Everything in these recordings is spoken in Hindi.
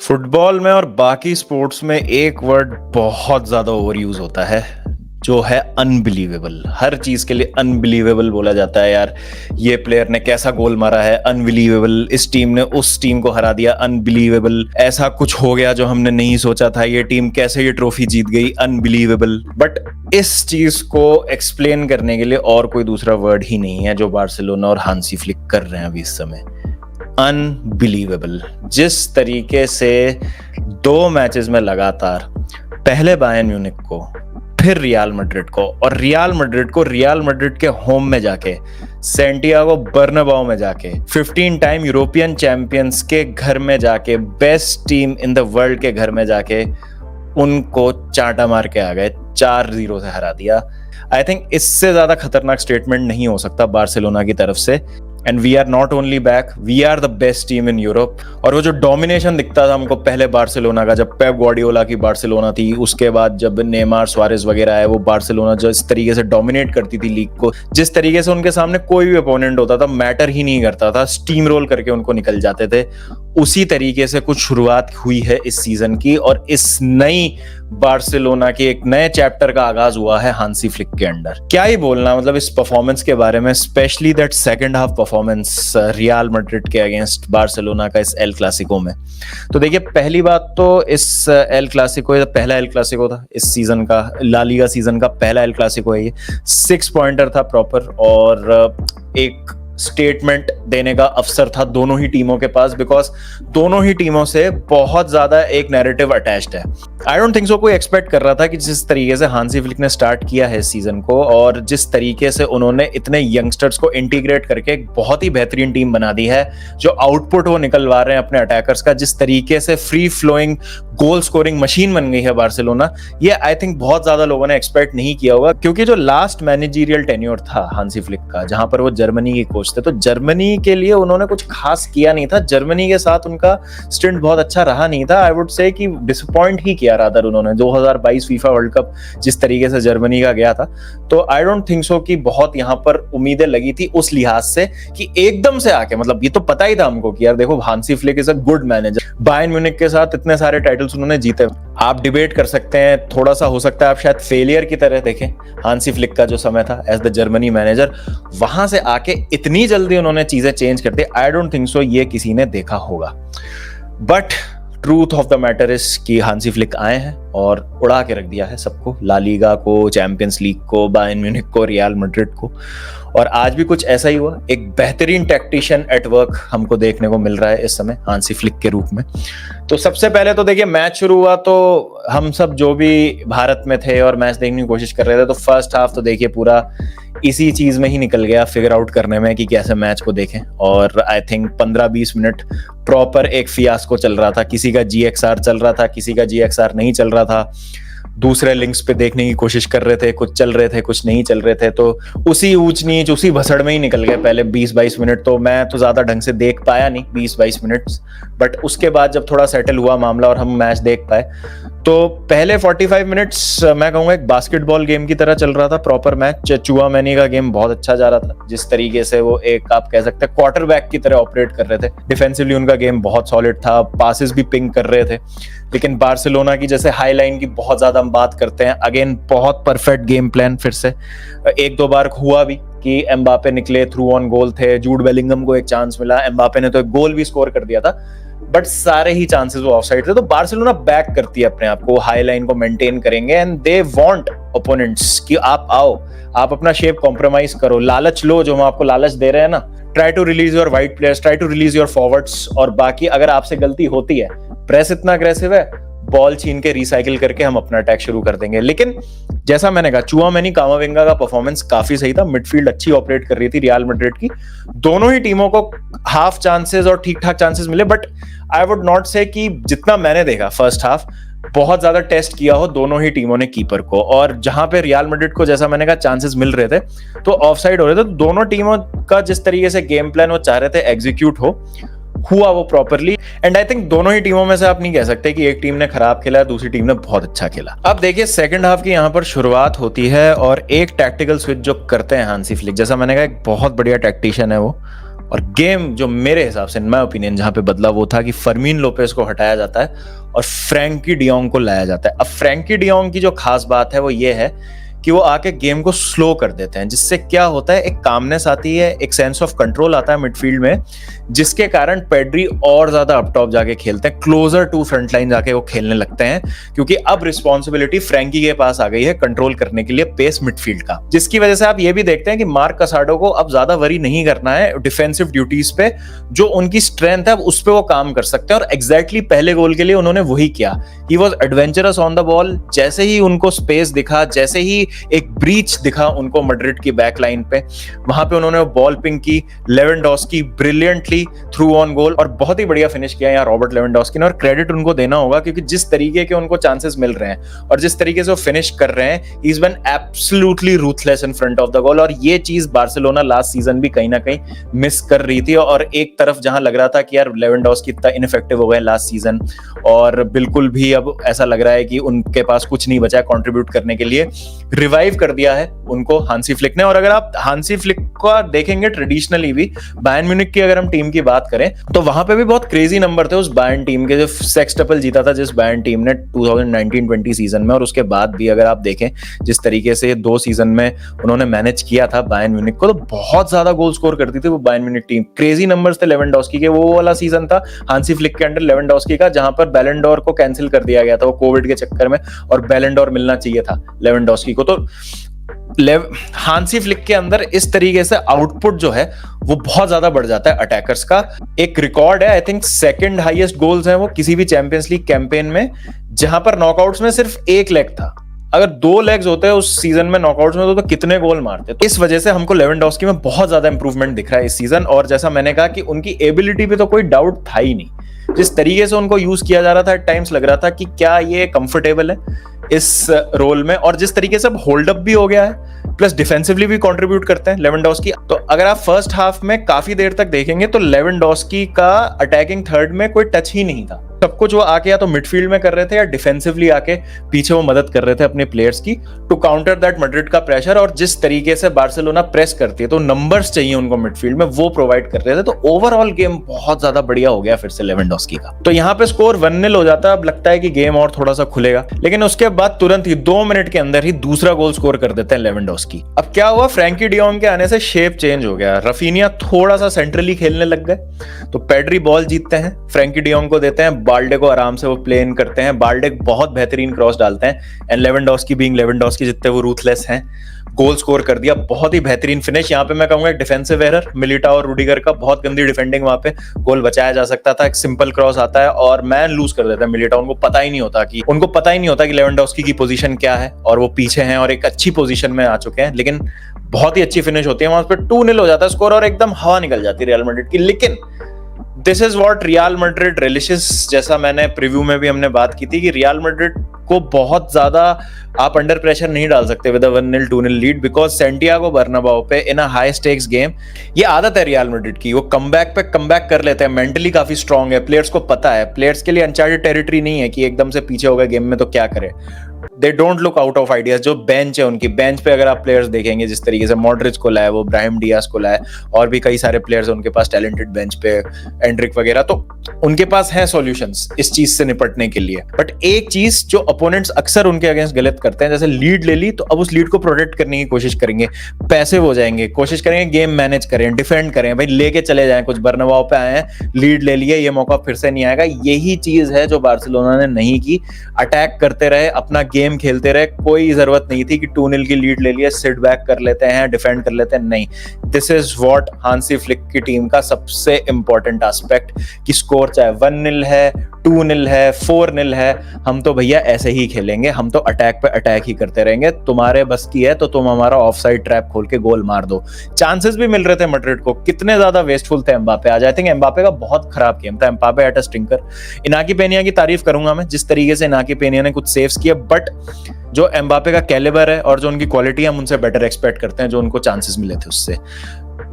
फुटबॉल में और बाकी स्पोर्ट्स में एक वर्ड बहुत ज्यादा ओवर यूज होता है जो है अनबिलीवेबल। हर चीज के लिए अनबिलीवेबल बोला जाता है। यार ये प्लेयर ने कैसा गोल मारा है, अनबिलीवेबल। इस टीम ने उस टीम को हरा दिया, अनबिलीवेबल। ऐसा कुछ हो गया जो हमने नहीं सोचा था, ये टीम कैसे ये ट्रॉफी जीत गई, अनबिलीवेबल। बट इस चीज को एक्सप्लेन करने के लिए और कोई दूसरा वर्ड ही नहीं है जो बार्सिलोना और हांसी फ्लिक कर रहे हैं अभी इस समय। अनबिलीवेबल। जिस तरीके से 2 मैचेस में लगातार, पहले बायर्न म्यूनिख को, फिर रियल मैड्रिड को, और रियल मैड्रिड के होम में जाके, सैंटियागो बर्नाबाउ में जाके, 15 टाइम यूरोपियन चैंपियंस के घर में जाके, best team in the world के घर में जाके उनको चांटा मार के आ गए, 4-0 से हरा दिया। आई थिंक इससे ज्यादा खतरनाक स्टेटमेंट नहीं हो सकता बार्सिलोना की तरफ से। And we are not only back, we are the best team in Europe. और वो जो डोमिनेशन दिखता था हमको पहले बार्सिलोना का, जब पेप ग्वार्डियोला की बार्सिलोना थी, उसके बाद जब नेमार, सुआरेज वगैरह आए, वो बार्सिलोना जो इस तरीके से डोमिनेट करती थी लीग को, जिस तरीके से उनके सामने कोई भी अपोनेंट होता था मैटर ही नहीं करता था, स्टीम रोल करके उनको निकल जाते थे। उसी तरीके से कुछ शुरुआत हुई है इस सीजन की, और इस नई बार्सिलोना के एक नए चैप्टर का आगाज हुआ है हांसी फ्लिक के अंडर। क्या ही बोलना मतलब इस परफॉर्मेंस के बारे में, specially that second half performance real Madrid के अगेंस्ट बार्सिलोना का इस एल क्लासिको में। तो देखिए, पहली बात तो इस एल क्लासिको, ये पहला एल क्लासिको था इस सीजन का, ला लीगा सीजन का पहला एल क्लासिको है ये। 6 पॉइंटर था प्रॉपर, और एक स्टेटमेंट देने का अवसर था दोनों ही टीमों के पास, बिकॉज दोनों ही टीमों से बहुत ज्यादा एक नैरेटिव अटैच्ड है। आई डोंट थिंक सो कोई एक्सपेक्ट कर रहा था कि जिस तरीके से हांसी फ्लिक ने स्टार्ट किया है इस सीजन को, और जिस तरीके से उन्होंने इतने यंगस्टर्स को इंटीग्रेट करके एक बहुत ही बेहतरीन टीम बना दी है, जो आउटपुट वो निकलवा रहे हैं अपने अटैकर्स का, जिस तरीके से free flowing goal scoring machine बन गई है बार्सिलोना, ये आई थिंक बहुत ज्यादा लोगों ने एक्सपेक्ट नहीं किया होगा। क्योंकि जो लास्ट मैनेजरियल टेन्योर था हांसी फ्लिक का, जहां पर वो जर्मनी की कोच थे, तो जर्मनी के लिए उन्होंने कुछ खास किया नहीं था। जर्मनी के साथ उनका स्टिंट बहुत अच्छा रहा नहीं था। आई वुड से कि डिसअपॉइंट ही किया रादर उन्होंने। 2022 फीफा वर्ल्ड कप जिस तरीके से जर्मनी का गया था, तो आई डोंट थिंक सो कि बहुत यहां पर उम्मीदें लगी थी उस लिहाज से कि एकदम से आके, मतलब ये तो पता ही था हमको कि यार देखो Hansi Flick is a good manager. Bayern Munich के साथ इतने सारे टाइटल्स उन्होंने जीते। आप डिबेट कर सकते हैं, थोड़ा सा हो सकता है आप शायद फेलियर की तरह देखें हांसी फ्लिक का जो समय था एज द जर्मनी मैनेजर, वहां से आके इतनी जल्दी उन्होंने चीजें चेंज कर दी। आई डोंट थिंक सो ये किसी ने देखा होगा। But truth of the matter is कि हांसी फ्लिक आए हैं और उड़ा के रख दिया है सबको, ला लीगा को, चैंपियंस लीग को, बायर्न म्यूनिख को, रियल मैड्रिड को। और आज भी कुछ ऐसा ही हुआ। एक बेहतरीन टैक्टिशियन एट वर्क हमको देखने को मिल रहा है इस समय हांसी फ्लिक के रूप में। तो सबसे पहले तो देखिए, मैच शुरू हुआ तो हम सब जो भी भारत में थे और मैच देखने की कोशिश कर रहे थे, तो फर्स्ट हाफ तो देखिए पूरा इसी चीज में ही निकल गया, फिगर आउट करने में कि कैसे मैच को देखें। और आई थिंक 15-20 मिनट प्रॉपर एक फियास्को चल रहा था। किसी का GXR चल रहा था, किसी का GXR नहीं चल रहा था। दूसरे लिंक्स पे देखने की कोशिश कर रहे थे, कुछ चल रहे थे, कुछ नहीं चल रहे थे। तो उसी ऊंच नीच, उसी भसड़ में ही निकल गए पहले 20-22 मिनट। तो मैं तो ज्यादा ढंग से देख पाया नहीं 20-22 मिनट, बट उसके बाद जब थोड़ा सेटल हुआ मामला और हम मैच देख पाए, तो पहले 45 मिनट्स मैं कहूंगा एक बास्केटबॉल गेम की तरह चल रहा था प्रॉपर मैच। चुआमेनी का गेम बहुत अच्छा जा रहा था, जिस तरीके से वो एक आप कह सकते हैं क्वार्टरबैक की तरह ऑपरेट कर रहे थे। डिफेंसिवली उनका गेम बहुत सॉलिड था, पासेस भी पिंग कर रहे थे। लेकिन बार्सिलोना की जैसे हाई लाइन की बहुत ज्यादा हम बात करते हैं, अगेन बहुत परफेक्ट गेम प्लान। फिर से 1-2 बार हुआ भी कि एम्बापे निकले, थ्रू ऑन गोल थे, जूड बेलिंगम को एक चांस मिला, एम्बापे ने तो एक गोल भी स्कोर कर दिया था, बट सारे ही चांसेस वो ऑफसाइड थे। तो बार्सिलोना बैक करती है अपने आप को, हाई लाइन को मेंटेन करेंगे, एंड दे वांट ओपोनेंट्स कि आप आओ, आप अपना शेप कॉम्प्रोमाइज करो, लालच लो, जो हम आपको लालच दे रहे हैं ना। Try to release your wide players, try to release your forwards, और बाकी अगर आपसे गलती होती है, प्रेस इतना अग्रेसिव है, बॉल छीन के रिसाइकिल करके हम अपना अटैक शुरू कर देंगे। लेकिन जैसा मैंने कहा, चुआमेनी कामाविंगा का परफॉर्मेंस काफी सही था। मिडफील्ड अच्छी ऑपरेट कर रही थी रियल मैड्रिड की। दोनों ही टीमों को हाफ चांसेस और ठीक ठाक चांसेस मिले, बट आई वुड नॉट से कि जितना मैंने देखा फर्स्ट हाफ बहुत ज्यादा टेस्ट किया हो दोनों ही टीमों ने कीपर को। और जहां पे रियल मैड्रिड को, जैसा मैंने कहा, चांसेस मिल रहे थे तो ऑफसाइड हो रहे थे। तो दोनों टीमों का जिस तरीके से गेम प्लान वो चाह रहे थे एग्जीक्यूट हुआ वो प्रॉपरली। एंड आई थिंक दोनों ही टीमों में से आप नहीं कह सकते कि एक टीम ने खराब खेला है, दूसरी टीम ने बहुत अच्छा खेला। अब देखिए, सेकंड हाफ की यहाँ पर शुरुआत होती है और एक टैक्टिकल स्विच जो करते हैं हांसी फ्लिक, जैसा मैंने कहा एक बहुत बढ़िया टैक्टिशियन है वो, और गेम जो मेरे हिसाब से, इन माय ओपिनियन, जहां पे बदला वो था कि फर्मीन लोपेस को हटाया जाता है और फ्रैंकी डियोंग को लाया जाता है। अब फ्रैंकी डियोंग की जो खास बात है वो ये है कि वो आके गेम को स्लो कर देते हैं, जिससे क्या होता है, एक कामनेस आती है, एक सेंस ऑफ कंट्रोल आता है मिडफील्ड में, जिसके कारण पेड्री और ज्यादा अप टॉप जाके खेलते हैं, क्लोजर टू फ्रंट लाइन जाके वो खेलने लगते हैं, क्योंकि अब रिस्पॉन्सिबिलिटी फ्रैंकी के पास आ गई है कंट्रोल करने के लिए पेस मिडफील्ड का। जिसकी वजह से आप ये भी देखते हैं कि मार्क कसाडो को अब ज्यादा वरी नहीं करना है डिफेंसिव ड्यूटीज पे, जो उनकी स्ट्रेंथ है उस पर वो काम कर सकते हैं, और एग्जैक्टली पहले गोल के लिए उन्होंने वही किया। He was adventurous on the ball. जैसे ही उनको स्पेस दिखा, जैसे ही एक ब्रीच दिखा उनको मैड्रिड की बैक लाइन पे, वहां पे उन्होंने बॉल पिंग की, Lewandowski brilliantly through on goal, और बहुत ही बढ़िया फिनिश किया यहाँ रॉबर्ट लेवेंडोस्की ने, और क्रेडिट उनको देना होगा क्योंकि जिस तरीके के उनको चांसेस मिल रहे हैं और जिस तरीके से वो फिनिश कर रहे हैं, he is been absolutely ruthless in front of the goal. और ये चीज बार्सिलोना लास्ट सीजन भी कहीं ना कहीं मिस कर रही थी, और एक तरफ जहां लग रहा था कि यार लेवेंडोस्की इतना इनफेक्टिव हो गए लास्ट सीजन, और बिल्कुल भी अब ऐसा लग रहा है कि उनके पास कुछ नहीं बचा है कंट्रीब्यूट करने के लिए, रिवाइव कर दिया है उनको हांसी फ्लिक ने। और अगर आप हांसी फ्लिक को देखेंगे ट्रेडिशनली भी, बायर्न म्यूनिख की अगर हम टीम की बात करें तो वहां पे भी बहुत क्रेजी नंबर थे उस बायर्न टीम के, जो सेक्सटपल जीता था जिस बायर्न टीम ने 2019-20 सीजन में, और उसके बाद भी अगर आप देखें जिस तरीके से 2 सीजन में उन्होंने मैनेज किया था बायर्न म्यूनिख को, तो बहुत ज्यादा गोल स्कोर करती थी वो Bayern Munich team. Crazy numbers थे लेवेंडोस्की के। वो वाला सीजन था हांसी फ्लिक के अंडर लेवेंडोस्की का, जहां पर बैलन डोर को कैंसिल कर दिया गया था वो कोविड के चक्कर में, और बैलन डोर मिलना चाहिए था लेवेंडोस्की को। तो हांसी फ्लिक के अंदर इस तरीके से आउटपुट जो है वो बहुत ज्यादा बढ़ जाता है अटैकर्स का। एक रिकॉर्ड है, I think second highest goals हैं वो किसी भी चैंपियंस लीग कैंपेन में, जहां पर नॉकआउट्स में सिर्फ 1 लेग था। अगर 2 लेग्स होते हैं उस सीजन में नॉकआउट्स में, तो कितने गोल मारते। तो इस वजह से हमको लेवेंडोस्की में बहुत ज्यादा इंप्रूवमेंट दिख रहा है इस सीजन। और जैसा मैंने कहा कि उनकी एबिलिटी पे तो कोई डाउट था ही नहीं, जिस तरीके से उनको यूज किया जा रहा था एट टाइम्स लग रहा था कि क्या ये कंफर्टेबल है इस रोल में, और जिस तरीके से अब होल्ड अप भी हो गया है, प्लस डिफेंसिवली भी कंट्रीब्यूट करते हैं लेवेंडोस्की। तो अगर आप फर्स्ट हाफ में काफी देर तक देखेंगे तो लेवेंडोस्की का अटैकिंग थर्ड में कोई टच ही नहीं था। सब कुछ वो आके या तो मिडफील्ड में कर रहे थे या डिफेंसिवली आके पीछे वो मदद कर रहे थे अपने प्लेयर्स की, टू काउंटर दैट मैड्रिड का प्रेशर। और जिस तरीके से बार्सिलोना प्रेस करती है तो नंबर्स चाहिए उनको मिडफील्ड में, वो प्रोवाइड कर रहे थे। तो ओवरऑल गेम बहुत ज्यादा बढ़िया हो गया फिर से लेवेंडोस्की का। तो यहाँ पे स्कोर 1-0 हो जाता है। अब लगता है कि गेम और थोड़ा सा खुलेगा, लेकिन उसके बाद तुरंत ही 2 मिनट के अंदर ही दूसरा गोल स्कोर कर देते हैं लेवेंडोस्की। अब क्या हुआ, फ्रैंकी डियोंग के आने से शेप चेंज हो गया। रफीनिया थोड़ा सा सेंट्रली खेलने लग गए, तो पेड्री बॉल जीतते हैं, फ्रैंकी डियोंग को देते हैं, बाल्डे को आराम से वो प्ले इन करते हैं। बाल्डे बहुत बेहतरीन क्रॉस डालते हैं, एंड लेवेंडोस्की बीइंग लेवेंडोस्की जितने वो रूथलेस हैं, गोल स्कोर कर दिया। बहुत ही बेहतरीन फिनिश। यहाँ पे मैं कहूंगा एक डिफेंसिव एरर मिलिटाओ और रूडिगर का, बहुत गंदी डिफेंडिंग, वहां पे गोल बचाया जा सकता था। एक सिंपल क्रॉस आता है और मैन लूज कर देता है मिलिटाओ। उनको पता ही नहीं होता कि लेवेंडोस्की की पोजीशन क्या है, और वो पीछे हैं और एक अच्छी पोजीशन में आ चुके हैं, लेकिन बहुत ही अच्छी फिनिश होती है। वहां पे 2-0 हो जाता है स्कोर, और एकदम हवा निकल जाती है रियल मैड्रिड की। लेकिन this is what Real Madrid relishes, जैसा मैंने प्रीव्यू में भी हमने बात की थी कि रियल मैड्रिड को बहुत ज्यादा आप अंडर प्रेशर नहीं डाल सकते with a 1-0 2-0 lead, because Santiago बर्नाबाओ पे इन अ हाई स्टेक्स गेम, ये आदत है रियल मैड्रिड की, वो कमबैक पे कमबैक कर लेते हैं। मेंटली काफी स्ट्रांग है, प्लेयर्स को पता है, प्लेयर्स के लिए अनचार्टेड टेरिटरी नहीं है कि एकदम से पीछे हो गए गेम में तो क्या करें। They don't look out of ideas. जो बेंच है उनकी, बेंच पे अगर आप प्लेयर्स देखेंगे जिस तरीके से मॉड्रिच को लाया, वो ब्राहिम डियास को लाया, और भी कई सारे प्लेयर्स उनके पास टैलेंटेड बेंच पे, एंड्रिक वगैरह, तो उनके पास है सॉल्यूशंस इस चीज से निपटने के लिए। बट एक चीज जो अपोनेंट्स अक्सर उनके अगेंस्ट गलत करते हैं, जैसे लीड ले ली तो अब उस लीड को प्रोटेक्ट करने की कोशिश करेंगे, पैसिव हो जाएंगे, कोशिश करेंगे गेम मैनेज करें, डिफेंड करें, भाई लेके चले जाएं, कुछ बर्नाबाओ पे आए हैं, लीड ले लिए, ये मौका फिर से नहीं आएगा। यही चीज है जो बार्सिलोना ने नहीं की। अटैक करते रहे, अपना गेम खेलते रहे, कोई जरूरत नहीं थी कि 2-0 की लीड ले लिया, सिट बैक कर लेते हैं, डिफेंड कर लेते हैं, नहीं। This is what Hansi Flick की टीम का सबसे इंपॉर्टेंट एस्पेक्ट, कि स्कोर चाहे 1-0 है, 2-0 है, 4-0 है, हम तो भैया ऐसे ही खेलेंगे, हम तो अटैक पे अटैक ही करते रहेंगे। तुम्हारे बस की है तो तुम हमारा ऑफसाइड ट्रैप खोल के गोल मार दो। चांसेस भी मिल रहे थे मैड्रिड को, कितने ज्यादा वेस्टफुल थे एम्बापे आज। आई थिंक एम्बापे का बहुत खराब गेम था, एम्बापे एट अ स्टिंकर। इनाकी पेनिया की तारीफ करूंगा मैं, जिस तरीके से इनाकी पेनिया ने कुछ सेव्स किए, बट जो एम्बापे का कैलिबर है और जो उनकी क्वालिटी है, हम उनसे बेटर एक्सपेक्ट करते हैं, जो उनको चांसेस मिले थे उससे।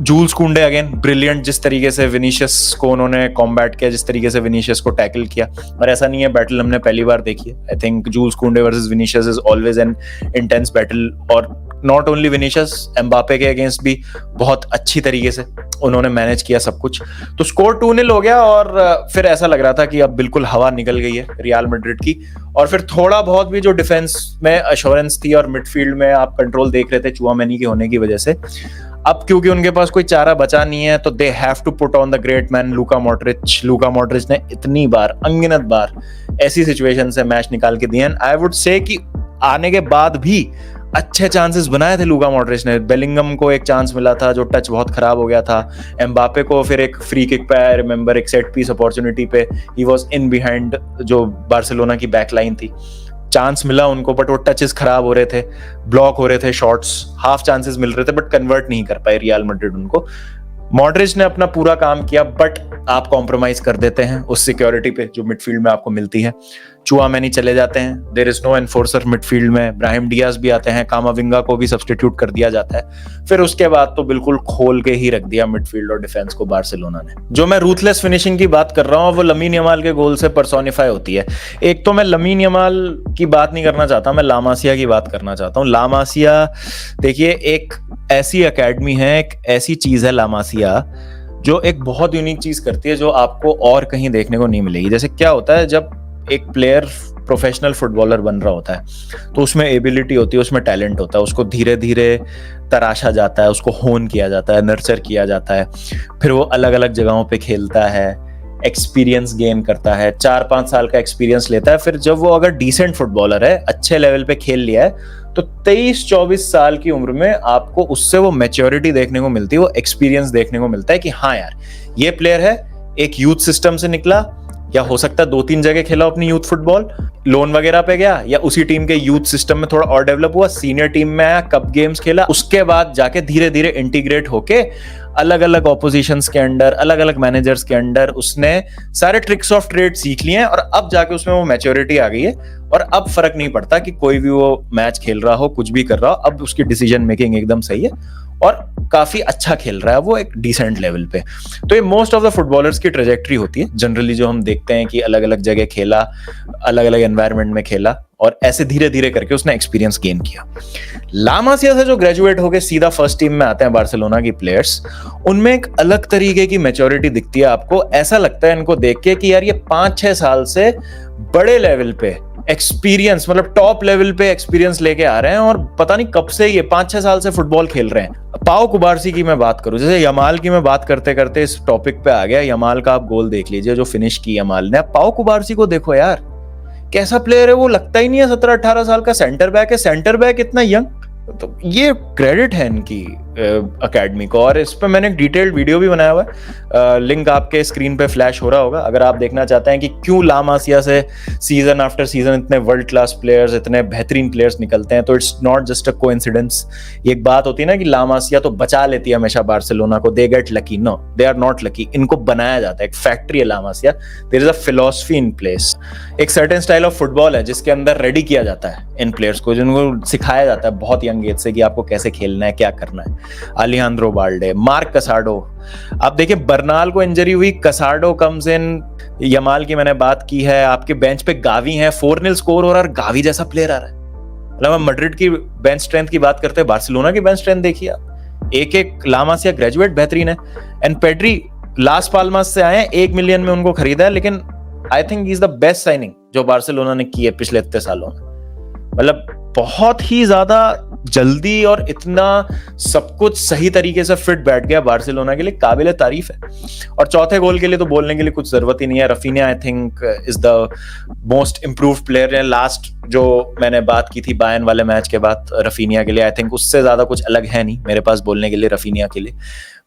जूल्स कुंडे अगेन ब्रिलियंट, जिस तरीके से विनीशियस को उन्होंने कॉम्बैट किया, जिस तरीके से विनीशियस को टैकल किया। और ऐसा नहीं है बैटल हमने पहली बार देखी है, आई थिंक जूल्स कुंडे versus Vinicius is always an intense battle, और नॉट ओनली विनीशियस, एम्बापे के अगेंस्ट भी बहुत अच्छी तरीके से उन्होंने मैनेज किया सब कुछ। तो स्कोर 2-0 हो गया और फिर ऐसा लग रहा था कि अब बिल्कुल हवा निकल गई है रियल मैड्रिड की। और फिर थोड़ा बहुत भी जो डिफेंस में एश्योरेंस थी और मिडफील्ड में आप कंट्रोल देख रहे थे चुआमेनी के होने की वजह से, अब क्योंकि उनके पास कोई चारा बचा नहीं है तो they have to put on the great man Luka Modric. Luka Modric ने इतनी बार, अनगिनत बार ऐसी सिचुएशन से मैच निकाल के दिए। आई वुड से कि आने के बाद भी अच्छे चांसेस बनाए थे लूका मॉड्रिच ने। बेलिंगम को एक चांस मिला था जो टच बहुत खराब हो गया था, एम्बापे को फिर एक फ्री किक पे, आई रिमेंबर, एक सेट पीस अपॉर्चुनिटी पे ही वाज इन बिहाइंड जो बार्सिलोना की बैक लाइन थी, चांस मिला उनको बट वो टचेस खराब हो रहे थे, ब्लॉक हो रहे थे शॉट्स, हाफ चांसेस मिल रहे थे बट कन्वर्ट नहीं कर पाए रियल मैड्रिड उनको। मॉड्रिच ने अपना पूरा काम किया बट आप कॉम्प्रोमाइज कर देते हैं उस सिक्योरिटी पे जो मिडफील्ड में आपको मिलती है। चुआमेनी चले जाते हैं, there is no enforcer midfield में, ब्राहिम डियाज भी आते हैं, कामाविंगा को भी सब्स्टिट्यूट कर दिया जाता है। फिर उसके बाद तो बिल्कुल खोल के ही रख दिया मिडफील्ड और डिफेंस को बार्सिलोना ने। जो मैं रूथलेस फिनिशिंग की बात कर रहा हूँ वो लमीन यमाल के गोल से पर्सोनिफाई होती है। एक तो मैं लमीन यमाल की बात नहीं करना चाहता, मैं ला मासिया की बात करना चाहता हूँ। ला मासिया देखिए एक ऐसी एकेडमी है, एक ऐसी चीज है ला मासिया जो एक बहुत यूनिक चीज करती है जो आपको और कहीं देखने को नहीं मिलेगी। जैसे क्या होता है जब एक प्लेयर प्रोफेशनल फुटबॉलर बन रहा होता है तो उसमें एबिलिटी होती है, उसमें टैलेंट होता है, उसको धीरे धीरे तराशा जाता है, उसको होन किया जाता है, नर्चर किया जाता है, फिर वो अलग अलग जगहों पे खेलता है, एक्सपीरियंस गेन करता है, 4-5 साल का एक्सपीरियंस लेता है। फिर जब वो अगर डिसेंट फुटबॉलर है, अच्छे लेवल पे खेल लिया है, तो 23-24 साल की उम्र में आपको उससे वो मैच्योरिटी देखने को मिलती है, वो एक्सपीरियंस देखने को मिलता है कि हाँ यार ये प्लेयर है, एक यूथ सिस्टम से निकला, या हो सकता है 2-3 जगह खेला अपनी यूथ फुटबॉल, लोन वगैरह पे गया, या उसी टीम के यूथ सिस्टम में थोड़ा और डेवलप हुआ, सीनियर टीम में आया, कप गेम्स खेला, उसके बाद जाके धीरे धीरे इंटीग्रेट होके अलग अलग ऑपोजिशंस के अंडर, अलग अलग मैनेजर्स के अंडर उसने सारे ट्रिक्स ऑफ ट्रेड सीख लिए हैं और अब जाके उसमें वो मैच्योरिटी आ गई है। और अब फर्क नहीं पड़ता कि कोई भी वो मैच खेल रहा हो, कुछ भी कर रहा हो, अब उसकी डिसीजन मेकिंग एकदम सही है और काफी अच्छा खेल रहा है वो एक डिसेंट लेवल पे। तो ये मोस्ट ऑफ द फुटबॉलर्स की ट्रेजेक्टरी होती है जनरली, जो हम देखते हैं कि अलग अलग जगह खेला, अलग अलग एनवायरनमेंट में खेला और ऐसे धीरे धीरे करके उसने एक्सपीरियंस गेन किया। ला मासिया से जो ग्रेजुएट होके सीधा फर्स्ट टीम में आते हैं बार्सिलोना की प्लेयर्स, उनमें एक अलग तरीके की मैच्योरिटी दिखती है आपको। ऐसा लगता है इनको देख के कि यार ये 5-6 साल से बड़े लेवल पे एक्सपीरियंस, मतलब टॉप लेवल पे एक्सपीरियंस लेके आ रहे हैं और पता नहीं कब से ये 5-6 साल से फुटबॉल खेल रहे हैं। पाओ कुबार्सी की मैं बात करूं, जैसे यमाल की मैं बात करते करते इस टॉपिक पे आ गया, यमाल का आप गोल देख लीजिए जो फिनिश की यमाल ने। पाओ कुबार्सी को देखो यार, कैसा प्लेयर है वो, लगता ही नहीं है 17-18 साल का सेंटर बैक है, सेंटर बैक इतना यंग। तो ये क्रेडिट है इनकी एकेडमी को। और इस पे मैंने एक डिटेल्ड वीडियो भी बनाया हुआ है, लिंक आपके स्क्रीन पे फ्लैश हो रहा होगा अगर आप देखना चाहते हैं कि क्यों ला मासिया से सीजन आफ्टर सीजन इतने वर्ल्ड क्लास प्लेयर्स, इतने बेहतरीन प्लेयर्स निकलते हैं। तो it's not just a coincidence. एक बात होती है ना कि ला मासिया तो बचा लेती है हमेशा बार्सिलोना को, they get lucky, no they are not lucky, इनको बनाया जाता है, एक फैक्ट्री है La Masia, there is a philosophy in place, एक सर्टेन स्टाइल ऑफ फुटबॉल है जिसके अंदर रेडी किया जाता है इन प्लेयर्स को, जिनको सिखाया जाता है बहुत यंग एज से कि आपको कैसे खेलना है, क्या करना है। अलेजांद्रो बाल्डे, मार्क कसाडो, आप देखिए बर्नाल को इंजरी हुई, कसाडो कम्स इन, यमाल की मैंने बात की है, आपके बेंच पे गावी है, 4-0 स्कोर हो रहा है और गावी जैसा प्लेयर आ रहा है। मतलब हम मैड्रिड की बेंच स्ट्रेंथ की बात करते हैं, बार्सिलोना की बेंच स्ट्रेंथ देखिए आप, एक ला मासिया ग्रेजुएट बेहतरीन है, एंड पेड्री लास पाल्मास से आए हैं, 1 मिलियन में उनको खरीदा है, लेकिन I think he is the best signing जो बार्सिलोना ने की है पिछले इतने सालों में। मतलब बहुत ही ज्यादा जल्दी और इतना सब कुछ सही तरीके से फिट बैठ गया बार्सिलोना के लिए, काबिल तारीफ है। और चौथे गोल के लिए तो बोलने के लिए कुछ जरूरत ही नहीं है, Raphinha I think is the most improved player. Last जो मैंने बात की थी बायर्न वाले मैच के बाद रफीनिया के लिए, आई थिंक उससे ज्यादा कुछ अलग है नहीं मेरे पास बोलने के लिए रफीनिया के लिए।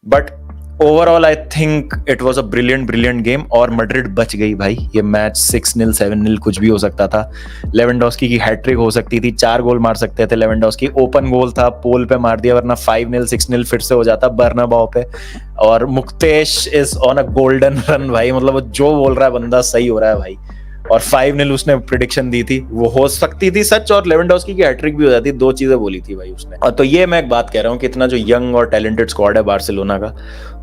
But overall I think it was a brilliant game और मैड्रिड बच गई भाई। ये मैच 6-0 7-0 कुछ भी हो सकता था। लेवेंडोस्की की हैट्रिक हो सकती थी, 4 गोल मार सकते थे लेवेंडोस्की, ओपन गोल था, पोल पे मार दिया, वरना 5-0 6-0 फिर से हो जाता बर्नाबाओ पे। और Muktesh is on a golden run भाई, मतलब जो बोल रहा है बंदा सही हो रहा है भाई। और 5-0 उसने प्रिडिक्शन दी थी, वो हो सकती थी सच, और लेवेंडोस्की की हैट्रिक भी हो जाती, 2 चीजें बोली थी भाई उसने। और तो ये मैं एक बात कह रहा हूँ कि इतना जो यंग और टैलेंटेड स्क्वाड है बार्सिलोना का,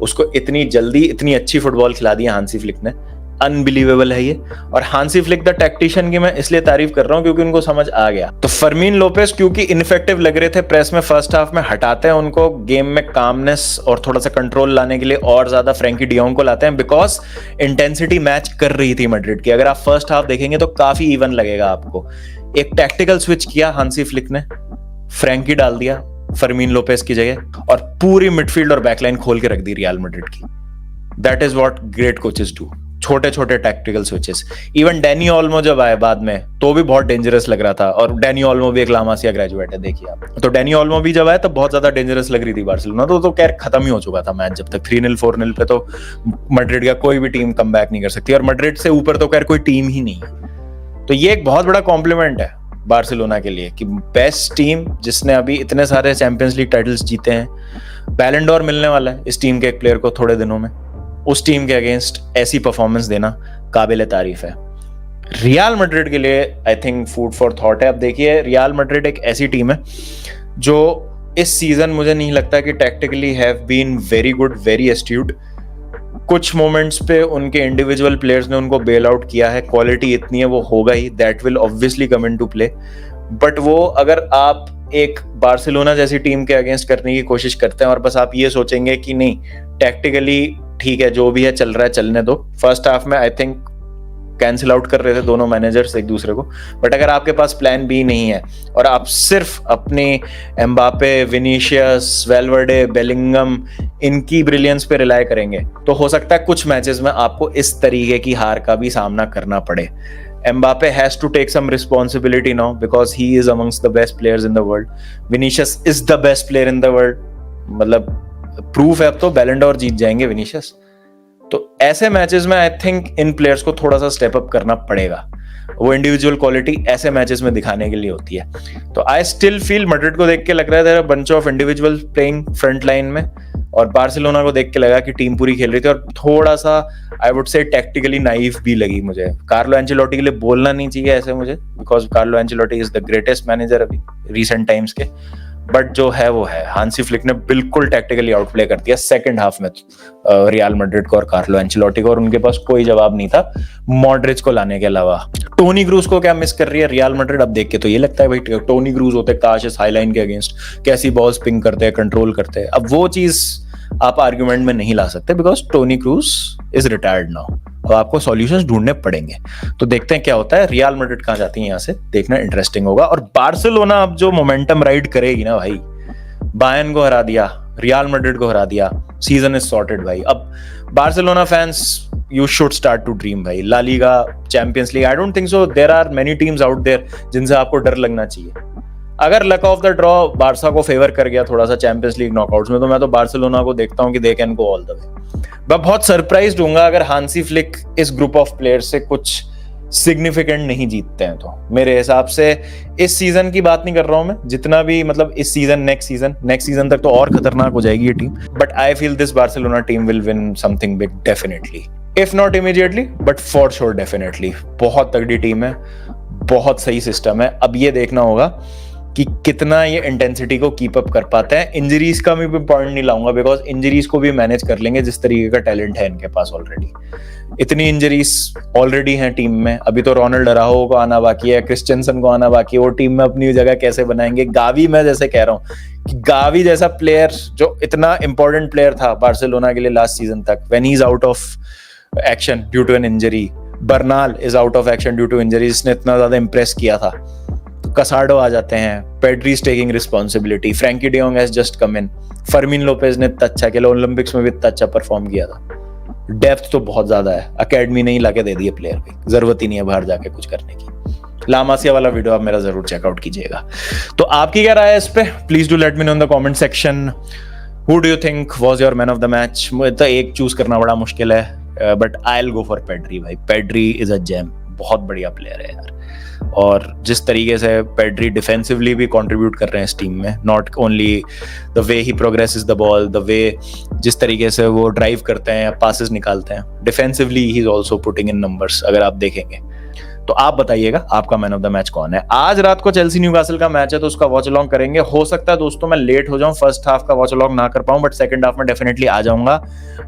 उसको इतनी जल्दी इतनी अच्छी फुटबॉल खिला दी हांसी फ्लिक ने। अनबिलीवेबल है ये। और हांसी फ्लिक द टैक्टिशियन की मैं इसलिए तारीफ कर रहा हूं क्योंकि उनको समझ आ गया। तो फर्मीन लोपेस क्योंकि इनफेक्टिव लग रहे थे प्रेस में फर्स्ट हाफ में, हटाते हैं उनको, गेम में कामनेस और थोड़ा सा कंट्रोल लाने के लिए और ज्यादा फ्रैंकी डियोंग को लाते हैं, बिकॉज इंटेंसिटी मैच कर रही थी मैड्रिड की। अगर आप फर्स्ट हाफ देखेंगे तो काफी इवन लगेगा आपको। एक टैक्टिकल स्विच किया हांसी फ्लिक ने, फ्रैंकी डाल दिया फर्मीन लोपेस की जगह, और पूरी मिडफील्ड और बैकलाइन खोल के रख दी रियल मैड्रिड की। That is what great coaches do, छोटे छोटे tactical switches. Even Danny Olmo जब आए बाद में तो भी बहुत डेंजरस लग रहा था, और डैनी ओल्मो भी एक ला मासिया ग्रेजुएट है, देखिए आप। तो डैनी ओल्मो भी जब आया तब बहुत ज्यादा डेंजरस लग रही थी बार्सिलोना, तो खैर खत्म ही हो चुका था मैच जब तक 3-0 4-0 पे तो मैड्रिड का कोई भी टीम कम बैक नहीं कर सकती, और मैड्रिड से ऊपर तो खैर कोई टीम ही नहीं है। तो ये एक बहुत बड़ा कॉम्प्लीमेंट है बार्सिलोना के लिए कि बेस्ट टीम जिसने अभी इतने सारे चैंपियंस लीग टाइटल्स जीते हैं, बैलन डोर मिलने वाला है इस टीम के एक प्लेयर को थोड़े दिनों में, उस टीम के अगेंस्ट ऐसी परफॉर्मेंस देना काबिल तारीफ है। रियल मैड्रिड के लिए I think food for thought है। अब देखिए रियल मैड्रिड एक ऐसी टीम है जो इस सीजन मुझे नहीं लगता कि tactically have been very good, very astute. कुछ मोमेंट्स पे उनके इंडिविजुअल प्लेयर्स ने उनको बेल आउट किया है, क्वालिटी इतनी है वो होगा ही, that will obviously come in to play. But वो अगर आप एक बार्सिलोना जैसी टीम के अगेंस्ट करने की कोशिश करते हैं और बस आप ये सोचेंगे कि नहीं टैक्टिकली ठीक है जो भी है चल रहा है चलने दो, फर्स्ट हाफ में आई थिंक कैंसिल आउट कर रहे थे दोनों मैनेजर्स एक दूसरे को। बट अगर आपके पास प्लान बी नहीं है और आप सिर्फ अपने एम्बापे, विनीशियस, वेलवर्डे, बेलिंगम इनकी ब्रिलियंस पे रिलाय करेंगे तो हो सकता है कुछ मैचेस में आपको इस तरीके की हार का भी सामना करना पड़े। Mbappe has to take some responsibility now because he is amongst the best players in the world. Vinicius is the best player in the world. मतलब प्रूफ है अब तो, बैलन डोर जीत जाएंगे विनीशियस। तो ऐसे मैचेस में आई थिंक इन प्लेयर्स को थोड़ा सा स्टेप अप करना पड़ेगा। वो इंडिविजुअल क्वालिटी ऐसे मैचेस में दिखाने के लिए होती है। तो आई स्टिल फील मैड्रिड को देख के लग रहा है there are bunch of individual playing front line में, और बार्सिलोना को देख के लगा कि टीम पूरी खेल रही थी और थोड़ा सा I would say tactically naive भी लगी मुझे। कार्लो एंचेलोटी के लिए बोलना नहीं चाहिए ऐसे मुझे, because Carlo Ancelotti is the greatest manager अभी रिसेंट टाइम्स के, बट जो है वो है। हांसी फ्लिक ने बिल्कुल टैक्टिकली आउटप्ले कर दिया सेकंड हाफ में रियल मैड्रिड को और कार्लो एंचेलोटी को, और उनके पास कोई जवाब नहीं था मॉड्रिच को लाने के अलावा। टोनी क्रूज को क्या मिस कर रही है रियल मैड्रिड, अब देख के तो ये लगता है भाई टोनी क्रूज होते काश इस हाईलाइन के अगेंस्ट कैसी बॉल्स पिंग करते हैं, कंट्रोल करते हैं। अब वो चीज आप आर्गुमेंट में नहीं ला सकते because Toni Kroos is retired now. अब आपको सॉल्यूशंस ढूंढने पड़ेंगे। तो देखते हैं क्या होता है, रियल मैड्रिड कहां जाती है यहाँ से, देखना इंटरेस्टिंग होगा। और बार्सिलोना अब जो मोमेंटम राइड करेगी ना भाई, बायर्न को हरा दिया, रियल मैड्रिड को हरा दिया, सीजन इज सॉर्टेड भाई। अब Barcelona fans you should start to dream भाई, La Liga, Champions League, I don't think so there are many teams out there जिनसे आपको डर लगना चाहिए। अगर luck of the draw Barca को फेवर कर गया थोड़ा सा चैंपियंस लीग नॉकआउट्स में, तो मैं तो बार्सिलोना को देखता हूं कि they can go all the way. मैं बहुत सरप्राइज्ड हूंगा अगर हांसी फ्लिक इस ग्रुप ऑफ प्लेयर्स से कुछ सिग्निफिकेंट नहीं जीतते हैं। तो मेरे हिसाब से इस सीजन की बात नहीं कर रहा हूं मैं, जितना भी मतलब इस सीजन नेक्स्ट सीजन तक तो और खतरनाक हो जाएगी ये team. But I feel this Barcelona team will win something big definitely, if not immediately but for sure definitely. बहुत तगड़ी टीम है, बहुत सही सिस्टम है। अब ये देखना होगा कि कितना ये इंटेंसिटी को कीप अप कर पाते हैं। इंजरीज का मैं भी पॉइंट नहीं लाऊंगा बिकॉज इंजरीज को भी मैनेज कर लेंगे जिस तरीके का टैलेंट है इनके पास ऑलरेडी। इतनी इंजरीज ऑलरेडी हैं टीम में, अभी तो रोनाल्ड अराहो को आना बाकी है, क्रिस्टियनसन को आना बाकी है, वो टीम में अपनी जगह कैसे बनाएंगे। गावी, मैं जैसे कह रहा हूँ कि गावी जैसा प्लेयर जो इतना इंपॉर्टेंट प्लेयर था बार्सिलोना के लिए लास्ट सीजन तक, when he is out of action due to an injury, Bernal is out of action due to injury, जिसने इतना ज्यादा इंप्रेस किया था। कसाडो आ जाते हैं, Pedri is taking responsibility, Frenkie de Jong has just come in, फर्मीन Lopez ने इतना अच्छा खेला, ओलंपिक्स में भी इतना अच्छा परफॉर्म किया था। डेप्थ तो बहुत ज्यादा है, अकेडमी नहीं लाके दे दी है प्लेयर की, जरूरत ही नहीं है बाहर जाके कुछ करने की। ला मासिया वाला वीडियो आप मेरा जरूर चेकआउट कीजिएगा। तो आपकी क्या राय है इस पे, please do let me know in the comment section. Who do you think was your man of the match? मुझे तो एक चूज करना बड़ा मुश्किल है, but I will go for Pedri भाई। पेड्री इज अ जेम, बहुत बढ़िया प्लेयर है यार, और जिस तरीके से पेड्री डिफेंसिवली भी कंट्रीब्यूट कर रहे हैं इस टीम में, not only the way he progresses the ball, the way जिस तरीके से वो ड्राइव करते हैं या पासेस निकालते हैं, defensively he is also putting in numbers अगर आप देखेंगे। तो आप बताइएगा आपका मैन ऑफ द मैच कौन है। आज रात को चेल्सी न्यूकासल का मैच है तो उसका वॉच अलॉन्ग करेंगे। हो सकता है दोस्तों मैं लेट हो जाऊं, फर्स्ट हाफ का वॉच अलॉन्ग ना कर पाऊं, बट सेकंड हाफ में डेफिनेटली आ जाऊंगा।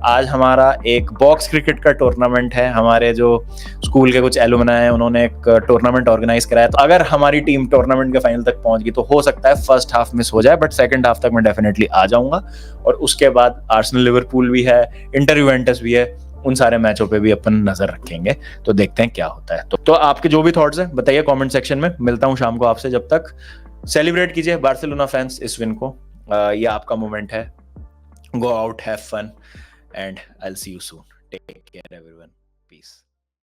आज हमारा एक बॉक्स क्रिकेट का टूर्नामेंट है, हमारे जो स्कूल के कुछ एलुमनाई हैं उन्होंने एक टूर्नामेंट ऑर्गेनाइज कराया, तो अगर हमारी टीम टूर्नामेंट के फाइनल तक पहुंच गई तो हो सकता है फर्स्ट हाफ मिस हो जाए, बट सेकंड हाफ तक मैं डेफिनेटली आ जाऊंगा। और उसके बाद आर्सेनल लिवरपूल भी है, इंटर यूवेंटस भी है, उन सारे मैचों पे भी अपन नजर रखेंगे। तो देखते हैं क्या होता है। तो आपके जो भी थॉट्स हैं बताइए कमेंट सेक्शन में। मिलता हूं शाम को आपसे, जब तक सेलिब्रेट कीजिए बार्सिलोना फैंस इस विन को। ये आपका मोमेंट है। Go out, have fun, and I will see you soon. Take care everyone, piece.